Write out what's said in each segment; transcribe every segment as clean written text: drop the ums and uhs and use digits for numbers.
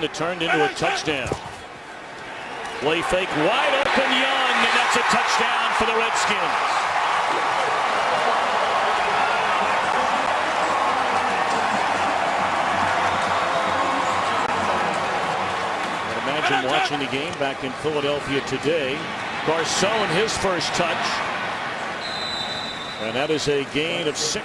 that turned into a touchdown. Play fake, wide open Young, and that's a touchdown for the Redskins. Imagine watching the game back in Philadelphia today. Garcon, his first touch. And that is a gain of 6.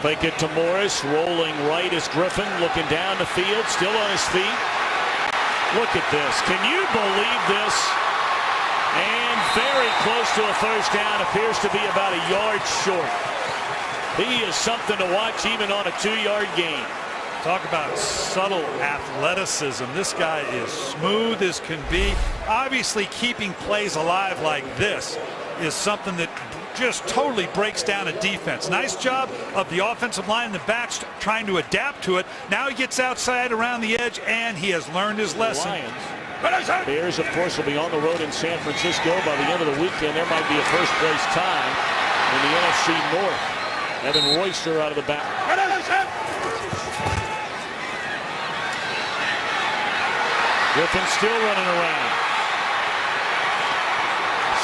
Fake it to Morris. Rolling right is Griffin. Looking down the field. Still on his feet. Look at this. Can you believe this? And very close to a first down. Appears to be about a yard short. He is something to watch even on a 2-yard gain. Talk about subtle athleticism. This guy is smooth as can be. Obviously, keeping plays alive like this is something that just totally breaks down a defense. Nice job of the offensive line and the backs trying to adapt to it. Now he gets outside around the edge, and he has learned his lesson. Bears, of course, will be on the road in San Francisco by the end of the weekend. There might be a first-place tie in the NFC North. Evan Royster out of the back. Griffin still running around.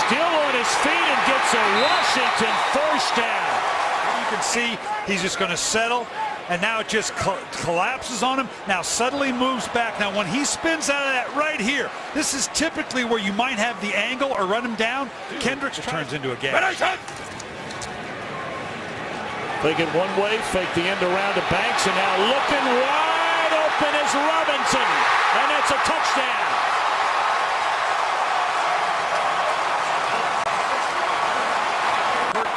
Still on his feet and gets a Washington first down. You can see he's just going to settle, and now it just collapses on him. Now suddenly moves back. Now when he spins out of that right here, this is typically where you might have the angle or run him down. Kendricks turns into a game. Fake it one way, fake the end around to Banks, and now looking wide open is Robinson, and it's a touchdown.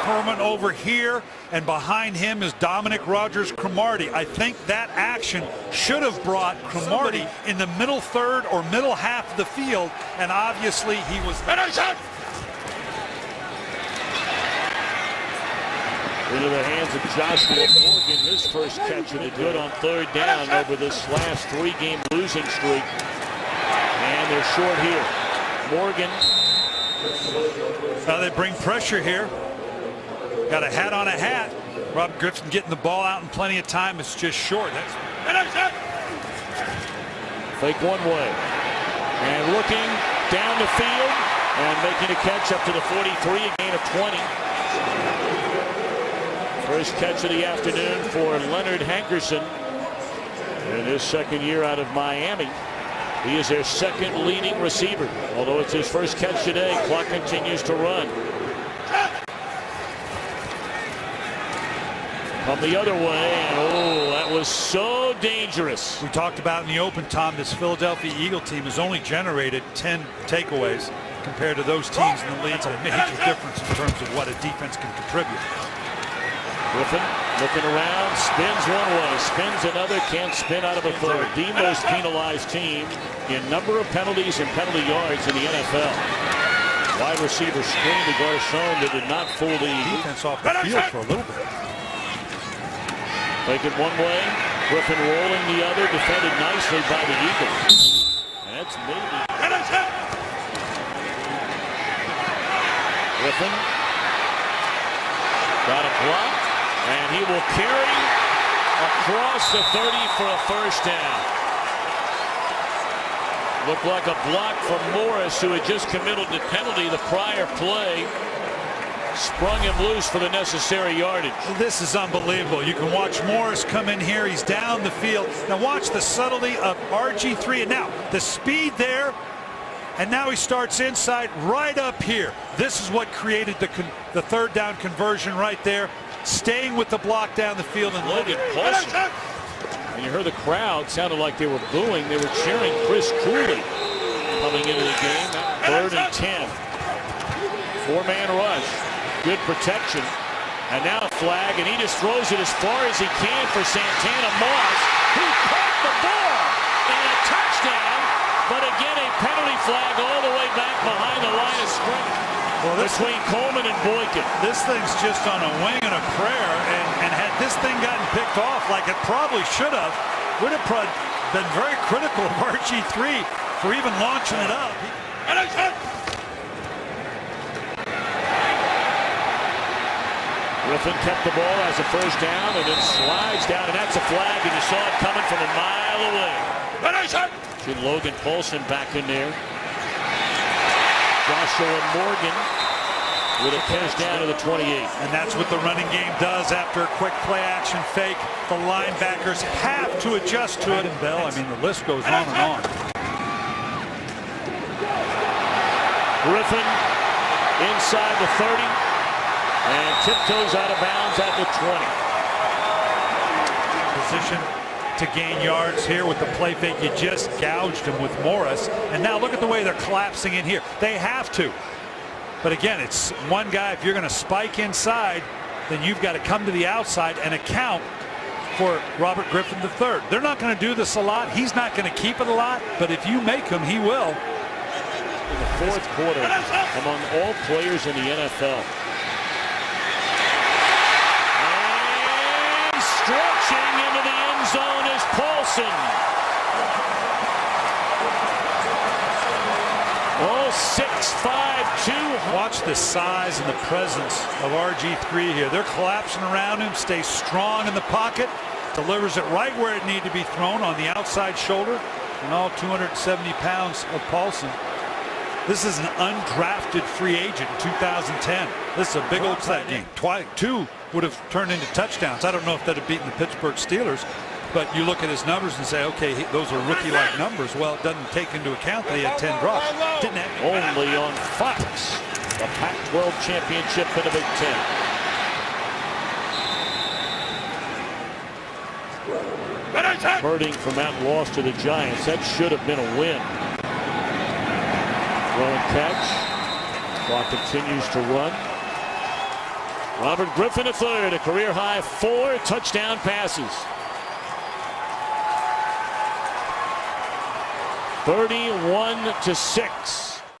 Herman over here, and behind him is Dominic Rodgers-Cromartie. I think that action should have brought Cromartie in the middle third or middle half of the field, and obviously he was. Into the hands of Joshua Morgan, his first catch of the good on third down over this last 3-game losing streak. And they're short here. Morgan. Now they bring pressure here. Got a hat on a hat. Rob Griffin getting the ball out in plenty of time. It's just short. Fake one way. And looking down the field and making a catch up to the 43, a gain of 20. First catch of the afternoon for Leonard Hankerson in his second year out of Miami. He is their second leading receiver. Although it's his first catch today, clock continues to run. Come the other way, and oh, that was so dangerous. We talked about in the open, Tom, this Philadelphia Eagle team has only generated 10 takeaways compared to those teams in the league. It's a major difference in terms of what a defense can contribute. Griffin looking around, spins one way, spins another, can't spin out of a third. The most penalized team in number of penalties and penalty yards in the NFL. Wide receiver screen to Garcon that did not fool the defense off the field for a little bit. Take it one way, Griffin rolling the other, defended nicely by the Eagles. That's maybe. Griffin got a block. And he will carry across the 30 for a first down. Looked like a block from Morris, who had just committed the penalty the prior play. Sprung him loose for the necessary yardage. This is unbelievable. You can watch Morris come in here. He's down the field. Now watch the subtlety of RG3. And now the speed there. And now he starts inside right up here. This is what created the third down conversion right there. Staying with the block down the field and Logan Paulson. And you heard the crowd sounded like they were booing. They were cheering Chris Cooley coming into the game. Third and 10. 4-man rush. Good protection. And now a flag, and he just throws it as far as he can for Santana Moss, who caught the ball and a touchdown. But again, a penalty flag all the way back behind the line of scrimmage. Well, between Coleman and Boykin. This thing's just on a wing and a prayer, and had this thing gotten picked off like it probably should have, would have been very critical of RG3 for even launching it up. Griffin kept the ball as a first down, and it slides down, and that's a flag, and you saw it coming from a mile away. See Logan Paulson back in there. Joshua Morgan with a first down to the 28. And that's what the running game does after a quick play action fake. The linebackers have to adjust to it. And Bell, I mean, the list goes on and on. Griffin inside the 30 and tiptoes out of bounds at the 20. Position to gain yards here with the play fake. You just gouged him with Morris. And now look at the way they're collapsing in here. They have to. But again, it's one guy. If you're going to spike inside, then you've got to come to the outside and account for Robert Griffin III. They're not going to do this a lot. He's not going to keep it a lot. But if you make him, he will. In the fourth quarter, among all players in the NFL. And stretching into the end zone is Paulson. Oh, 6'5", 200. Watch the size and the presence of RG3 here. They're collapsing around him, stays strong in the pocket, delivers it right where it needs to be thrown on the outside shoulder, and all 270 pounds of Paulson. This is an undrafted free agent in 2010. This is a big old play game. Two would have turned into touchdowns. I don't know if that had beaten the Pittsburgh Steelers, but you look at his numbers and say, okay, those are rookie-like numbers. Well, it doesn't take into account that he had 10 drops. Didn't have only on Fox, the Pac-12 championship in the Big Ten. Hurting from that loss to the Giants. That should have been a win. Throw and catch. Clock continues to run. Robert Griffin III, a career-high 4 touchdown passes. 31-6.